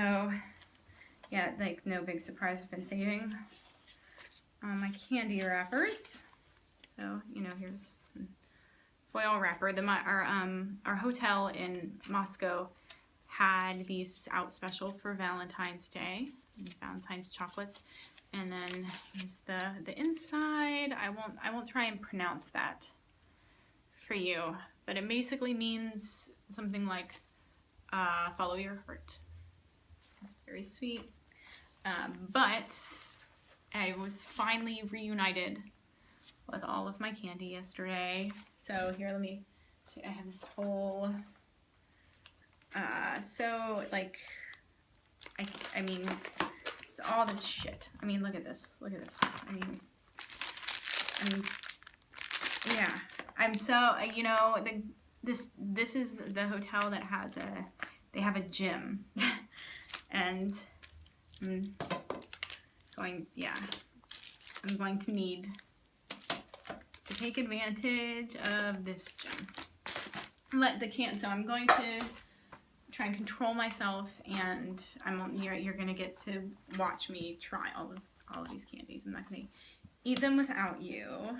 So yeah, like no big surprise, I've been saving my candy wrappers. So, you know, here's foil wrapper. Our hotel in Moscow had these out special for Valentine's Day, Valentine's chocolates. And then here's the inside. I won't try and pronounce that for you, but it basically means something like follow your heart. It's very sweet. But I was finally reunited with all of my candy yesterday. So here, let me show you. I have this whole, so like, I mean, it's all this shit. I mean, look at this, I mean, yeah, I'm so, you know, this is the hotel that has they have a gym, and I'm going to need to take advantage of this gym. So I'm going to try and control myself, and you're gonna get to watch me try all of these candies. I'm not gonna eat them without you.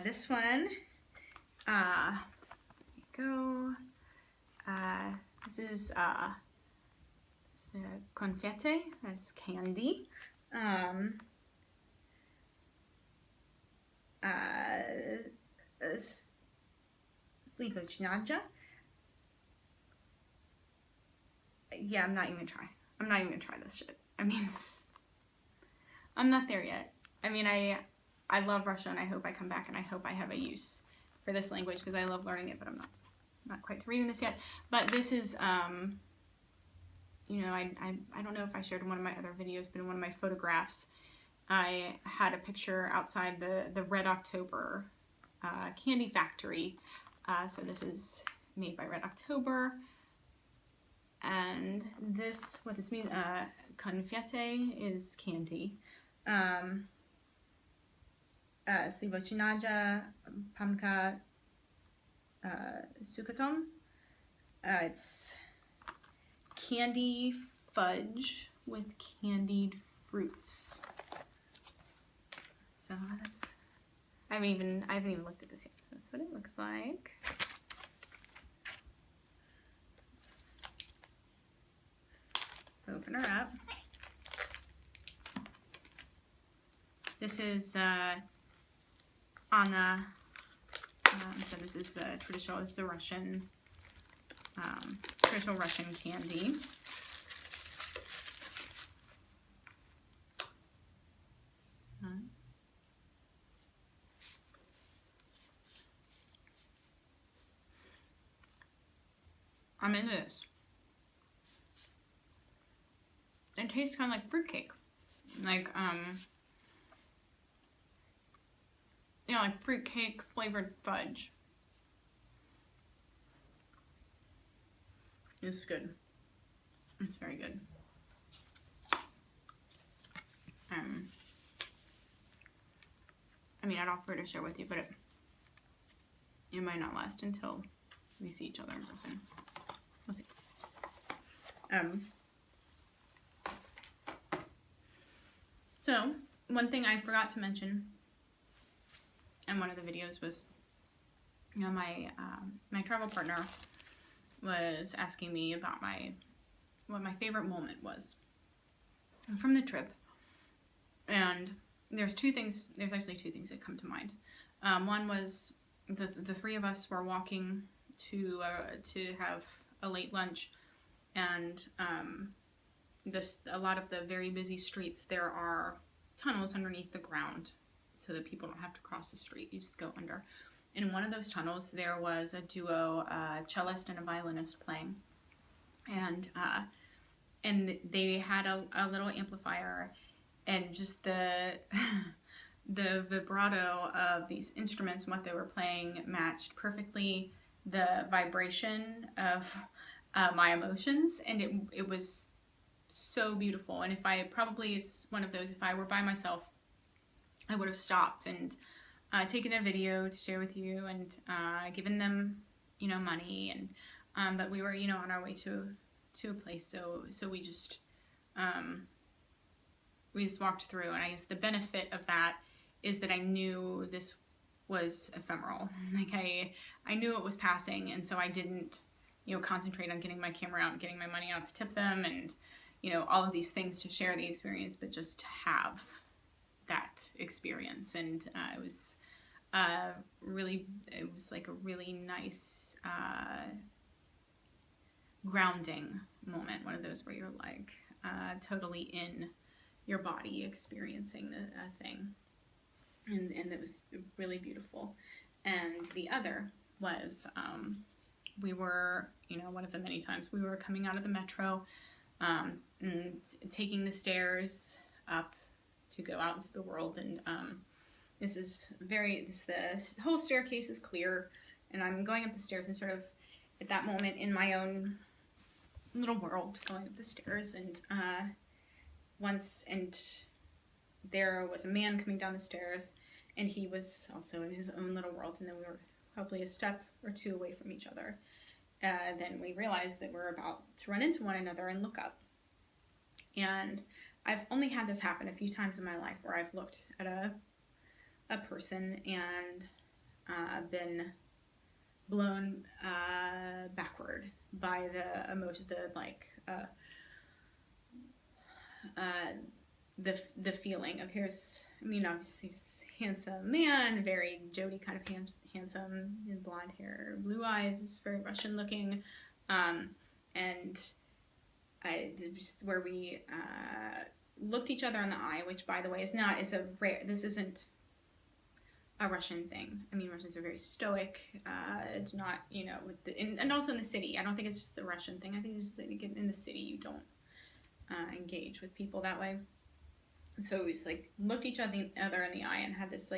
This one, here you go. This is it's the confetti. That's candy. Slivochnaja. Yeah, I'm not even gonna try. I'm not even gonna try this shit. I mean, I'm not there yet. I mean, I love Russian. And I hope I come back, and I hope I have a use for this language because I love learning it, but I'm not quite reading this yet. But this is, you know, I don't know if I shared in one of my other videos, but in one of my photographs, I had a picture outside the Red October candy factory. So this is made by Red October. And this, what this means, confetti is candy. Slivochnaja, pamka, sukatom. It's candy fudge with candied fruits. So that's, I haven't even looked at this yet. That's what it looks like. Let's open her up. This is Anna. So this is traditional. This is a Russian, traditional Russian candy. I'm into this. It tastes kind of like fruitcake, like you know, like fruitcake flavored fudge. It's good. It's very good. I mean, I'd offer to share with you, but it might not last until we see each other in person. We'll see. So one thing I forgot to mention in one of the videos was, you know, my travel partner was asking me about what my favorite moment was from the trip, and there's actually two things that come to mind. One was the three of us were walking to have a late lunch, and a lot of the very busy streets, there are tunnels underneath the ground so that people don't have to cross the street. You just go under. In one of those tunnels, there was a duo, a cellist and a violinist playing, and they had a little amplifier, and just the the vibrato of these instruments and what they were playing matched perfectly the vibration of my emotions, and it was so beautiful. And it's one of those, if I were by myself, I would have stopped and taken a video to share with you, and given them, you know, money, and but we were, you know, on our way to to a place. So we just walked through, and I guess the benefit of that is that I knew this was ephemeral. Like I knew it was passing, and so I didn't, concentrate on getting my camera out and getting my money out to tip them, and all of these things to share the experience, but just to have that experience. And it was like a really nice grounding moment, one of those where you're like totally in your body experiencing a thing, and it was really beautiful. And the other was we were, one of the many times we were coming out of the metro and taking the stairs up to go out into the world. And the whole staircase is clear, and I'm going up the stairs and sort of at that moment in my own little world going up the stairs, and there was a man coming down the stairs, and he was also in his own little world, and then we were probably a step or two away from each other. Then we realized that we're about to run into one another and look up. And I've only had this happen a few times in my life where I've looked at a person and been blown backward by the emotion, the feeling of obviously he's handsome man, very Jody kind of handsome, blonde hair, blue eyes, just very Russian looking, and just where we looked each other in the eye, which by the way this isn't a Russian thing. I mean, Russians are very stoic, not, and also in the city. I don't think it's just a Russian thing. I think it's just that in the city you don't engage with people that way. So we just like looked each other in the eye and had this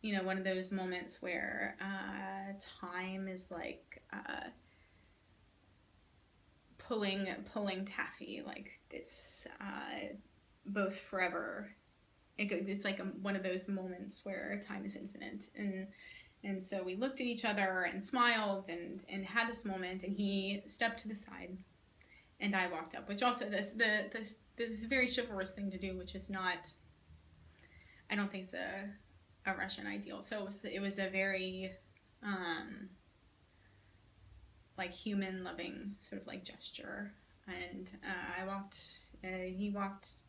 one of those moments where time is like pulling taffy, like it's both forever. It's like one of those moments where time is infinite, and so we looked at each other and smiled and had this moment, and he stepped to the side and I walked up, which also this is a very chivalrous thing to do, which is not, I don't think it's a Russian ideal. So it was a very like human loving sort of like gesture, and he walked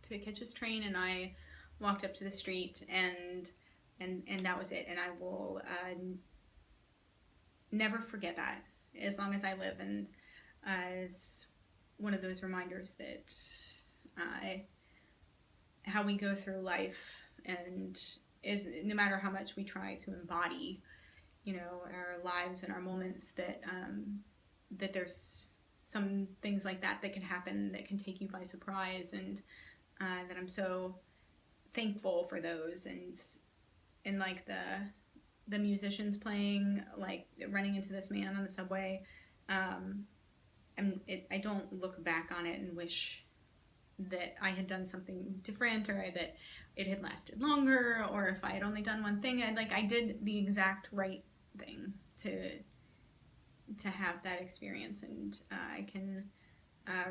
to catch his train, and I walked up to the street, and that was it. And I will never forget that as long as I live. And it's one of those reminders that how we go through life, and is no matter how much we try to embody, our lives and our moments, that there's some things like that can happen that can take you by surprise, and that I'm so thankful for those, and like the musicians playing, like running into this man on the subway. I don't look back on it and wish that I had done something different, or that it had lasted longer, or if I had only done one thing. I did the exact right thing to have that experience, and I can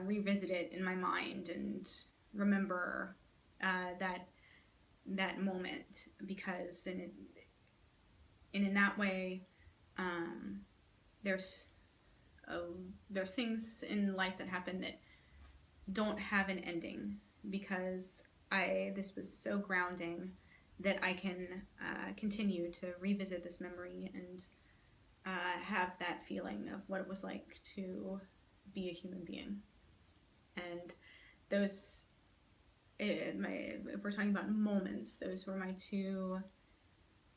revisit it in my mind and remember that moment, because in that way there's things in life that happen that don't have an ending, because this was so grounding that I can continue to revisit this memory and have that feeling of what it was like to be a human being. And those, if we're talking about moments, those were my two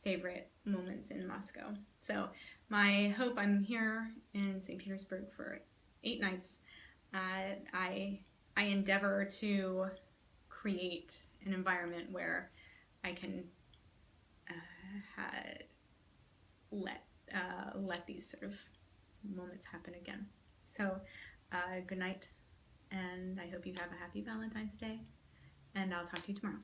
favorite moments in Moscow. So I'm here in St. Petersburg for 8 nights. I endeavor to create an environment where I can let these sort of moments happen again. So good night, and I hope you have a happy Valentine's Day, and I'll talk to you tomorrow.